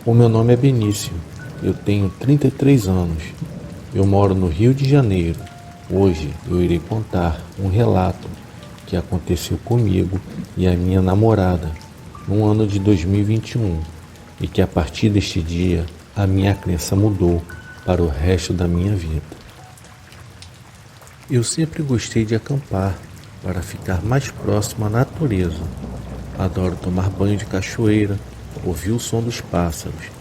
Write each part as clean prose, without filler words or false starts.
O meu nome é Benício, eu tenho 33 anos, eu moro no Rio de Janeiro. Hoje eu irei contar um relato que aconteceu comigo e a minha namorada no ano de 2021 e que a partir deste dia a minha crença mudou para o resto da minha vida. Eu sempre gostei de acampar para ficar mais próximo à natureza. Adoro tomar banho de cachoeira, ouvir o som dos pássaros.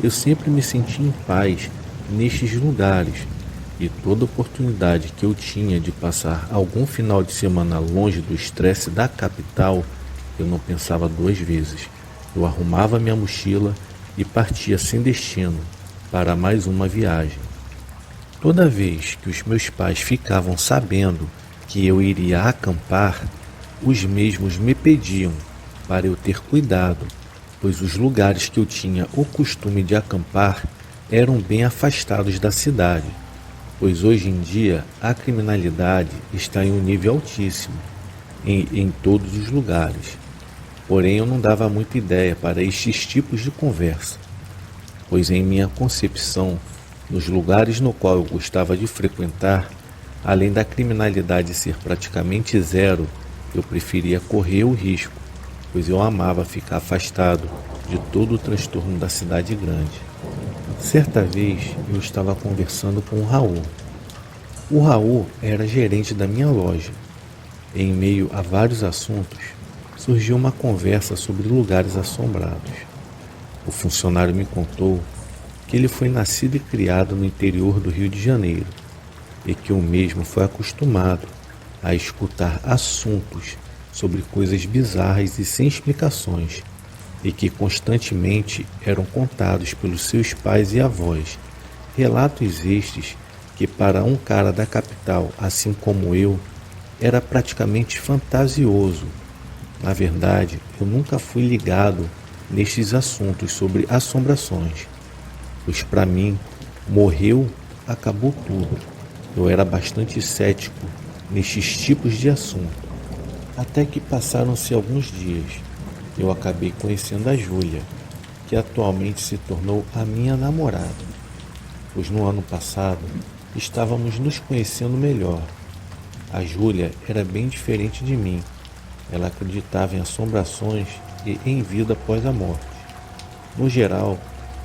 Eu sempre me senti em paz nestes lugares e toda oportunidade que eu tinha de passar algum final de semana longe do estresse da capital, eu não pensava duas vezes. Eu arrumava minha mochila e partia sem destino para mais uma viagem. Toda vez que os meus pais ficavam sabendo que eu iria acampar, os mesmos me pediam para eu ter cuidado, pois os lugares que eu tinha o costume de acampar eram bem afastados da cidade, pois hoje em dia a criminalidade está em um nível altíssimo em todos os lugares. Porém, eu não dava muita ideia para estes tipos de conversa, pois em minha concepção, nos lugares no qual eu gostava de frequentar, além da criminalidade ser praticamente zero, eu preferia correr o risco, pois eu amava ficar afastado de todo o transtorno da cidade grande. Certa vez eu estava conversando com o Raul. O Raul era gerente da minha loja. Em meio a vários assuntos, surgiu uma conversa sobre lugares assombrados. O funcionário me contou que ele foi nascido e criado no interior do Rio de Janeiro e que o mesmo foi acostumado a escutar assuntos sobre coisas bizarras e sem explicações e que constantemente eram contados pelos seus pais e avós. Relatos estes que para um cara da capital, assim como eu, era praticamente fantasioso. Na verdade, eu nunca fui ligado nestes assuntos sobre assombrações, pois para mim, morreu, acabou tudo. Eu era bastante cético nestes tipos de assunto. Até que passaram-se alguns dias, eu acabei conhecendo a Júlia, que atualmente se tornou a minha namorada, pois no ano passado estávamos nos conhecendo melhor. A Júlia era bem diferente de mim. Ela acreditava em assombrações e em vida após a morte. No geral,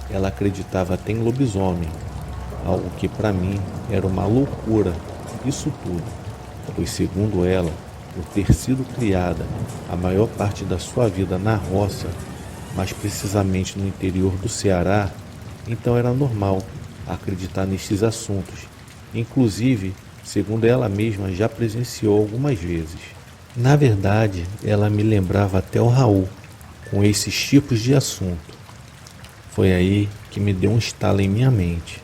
ela acreditava até em lobisomem, algo que para mim era uma loucura, isso tudo, pois segundo ela, por ter sido criada a maior parte da sua vida na roça, mais precisamente no interior do Ceará, então era normal acreditar nestes assuntos. Inclusive, segundo ela mesma, já presenciou algumas vezes. Na verdade, ela me lembrava até o Raul, com esses tipos de assunto. Foi aí que me deu um estalo em minha mente.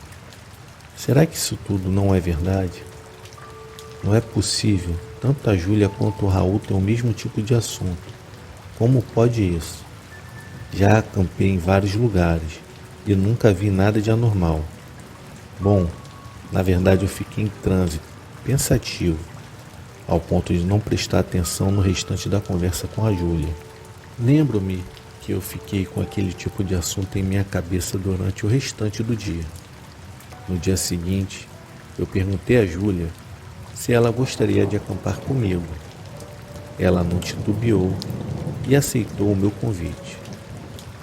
Será que isso tudo não é verdade? Não é possível, tanto a Júlia quanto o Raul têm o mesmo tipo de assunto. Como pode isso? Já acampei em vários lugares e nunca vi nada de anormal. Bom, na verdade eu fiquei em transe, pensativo, ao ponto de não prestar atenção no restante da conversa com a Júlia. Lembro-me que eu fiquei com aquele tipo de assunto em minha cabeça durante o restante do dia. No dia seguinte, eu perguntei a Júlia se ela gostaria de acampar comigo. Ela não titubeou e aceitou o meu convite.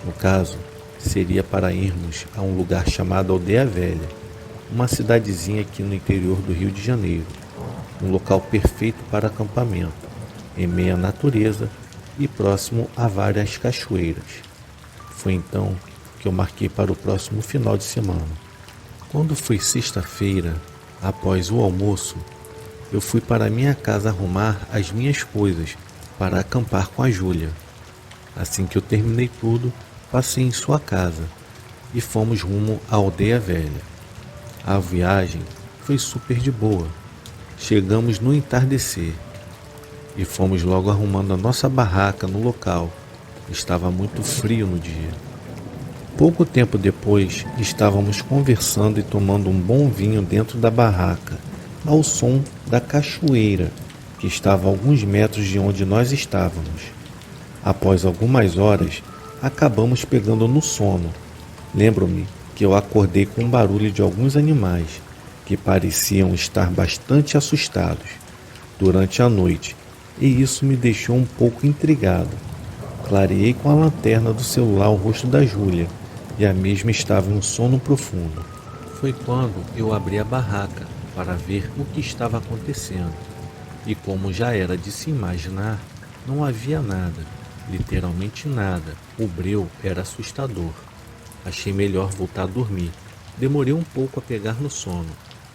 No caso, seria para irmos a um lugar chamado Aldeia Velha, uma cidadezinha aqui no interior do Rio de Janeiro, um local perfeito para acampamento, em meio à natureza e próximo a várias cachoeiras. Foi então que eu marquei para o próximo final de semana. Quando foi sexta-feira, após o almoço, eu fui para minha casa arrumar as minhas coisas para acampar com a Júlia. Assim que eu terminei tudo, passei em sua casa e fomos rumo à Aldeia Velha. A viagem foi super de boa. Chegamos no entardecer e fomos logo arrumando a nossa barraca no local. Estava muito frio no dia. Pouco tempo depois, estávamos conversando e tomando um bom vinho dentro da barraca, ao som da cachoeira, que estava a alguns metros de onde nós estávamos. Após algumas horas, acabamos pegando no sono Lembro-me que eu acordei com o barulho de alguns animais que pareciam estar bastante assustados durante a noite, e isso me deixou um pouco intrigado. Clareei com a lanterna do celular o rosto da Júlia, e a mesma estava em um sono profundo. Foi quando eu abri a barraca para ver o que estava acontecendo, e como já era de se imaginar, não havia nada, literalmente nada. O breu era assustador. Achei melhor voltar a dormir. Demorei um pouco a pegar no sono,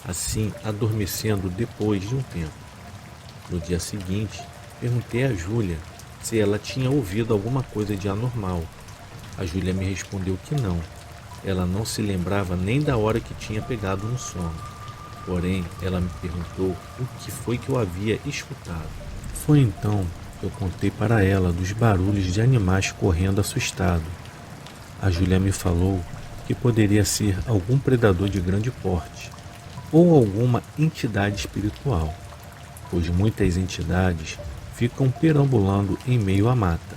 assim adormecendo depois de um tempo. No dia seguinte, perguntei a Júlia se ela tinha ouvido alguma coisa de anormal. A Júlia me respondeu que não. Ela não se lembrava nem da hora que tinha pegado no sono. Porém, ela me perguntou o que foi que eu havia escutado. Foi então que eu contei para ela dos barulhos de animais correndo assustado. A Júlia me falou que poderia ser algum predador de grande porte ou alguma entidade espiritual, pois muitas entidades ficam perambulando em meio à mata.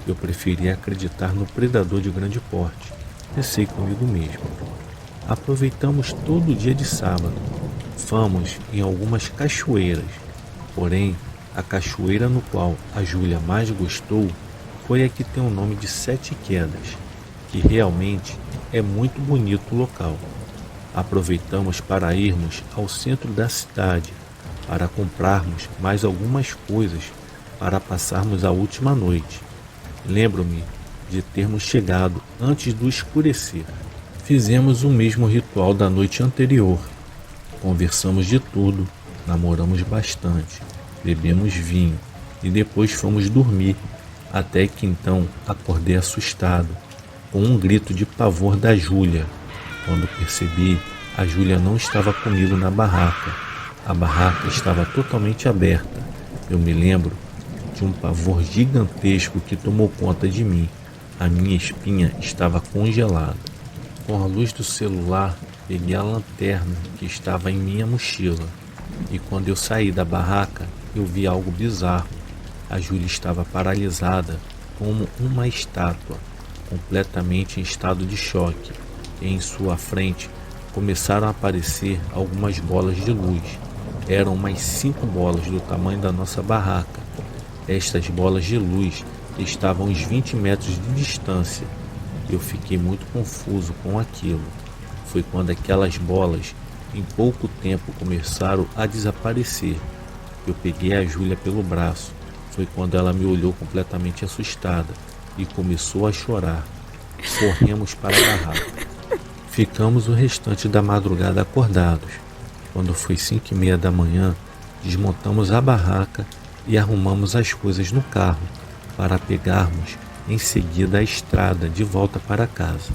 Eu preferia acreditar no predador de grande porte, pensei comigo mesmo. Aproveitamos todo o dia de sábado. Fomos em algumas cachoeiras, porém, a cachoeira no qual a Júlia mais gostou foi a que tem o nome de Sete Quedas, que realmente é muito bonito o local. Aproveitamos para irmos ao centro da cidade, para comprarmos mais algumas coisas para passarmos a última noite. Lembro-me de termos chegado antes do escurecer. Fizemos o mesmo ritual da noite anterior. Conversamos de tudo, namoramos bastante, bebemos vinho e depois fomos dormir, até que então acordei assustado, com um grito de pavor da Júlia. Quando percebi, a Júlia não estava comigo na barraca. A barraca estava totalmente aberta. Eu me lembro de um pavor gigantesco que tomou conta de mim. A minha espinha estava congelada. Com a luz do celular, peguei a lanterna que estava em minha mochila. E quando eu saí da barraca, eu vi algo bizarro. A Júlia estava paralisada, como uma estátua, completamente em estado de choque. E em sua frente começaram a aparecer algumas bolas de luz. Eram umas 5 bolas do tamanho da nossa barraca. Estas bolas de luz estavam a uns 20 metros de distância. Eu fiquei muito confuso com aquilo. Foi quando aquelas bolas, em pouco tempo, começaram a desaparecer. Eu peguei a Júlia pelo braço. Foi quando ela me olhou completamente assustada e começou a chorar. Corremos para a barraca. Ficamos o restante da madrugada acordados. Quando foi 5h30 da manhã, desmontamos a barraca e arrumamos as coisas no carro para pegarmos em seguida a estrada de volta para casa.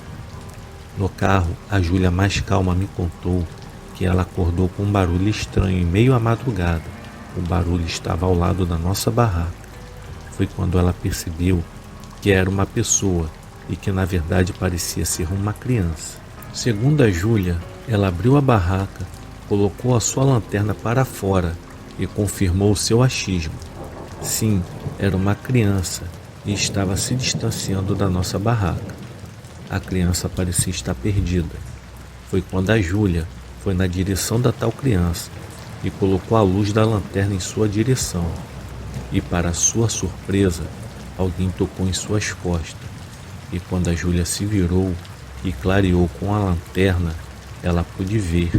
No carro, a Júlia mais calma me contou que ela acordou com um barulho estranho em meio à madrugada. O barulho estava ao lado da nossa barraca. Foi quando ela percebeu que era uma pessoa e que na verdade parecia ser uma criança. Segundo a Júlia, ela abriu a barraca, colocou a sua lanterna para fora e confirmou o seu achismo. Sim, era uma criança e estava se distanciando da nossa barraca. A criança parecia estar perdida. Foi quando a Júlia foi na direção da tal criança e colocou a luz da lanterna em sua direção. E para sua surpresa, alguém tocou em suas costas. E quando a Júlia se virou e clareou com a lanterna, ela pôde ver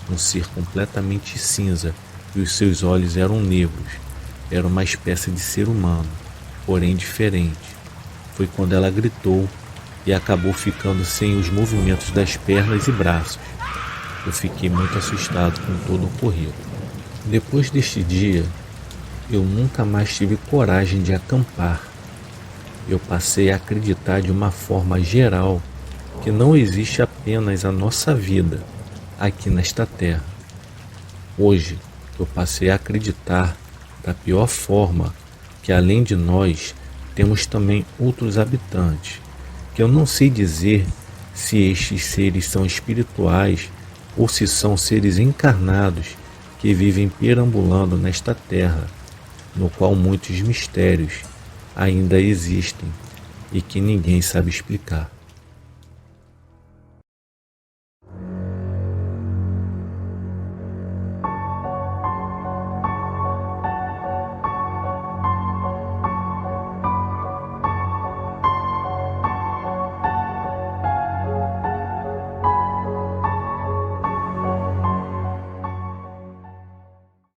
um ser completamente cinza e os seus olhos eram negros. Era uma espécie de ser humano, porém diferente. Foi quando ela gritou e acabou ficando sem os movimentos das pernas e braços. Eu fiquei muito assustado com todo o ocorrido. Depois deste dia, eu nunca mais tive coragem de acampar. Eu passei a acreditar de uma forma geral que não existe apenas a nossa vida aqui nesta terra. Hoje, eu passei a acreditar da pior forma que além de nós, temos também outros habitantes, que eu não sei dizer se estes seres são espirituais ou se são seres encarnados que vivem perambulando nesta terra, no qual muitos mistérios ainda existem e que ninguém sabe explicar.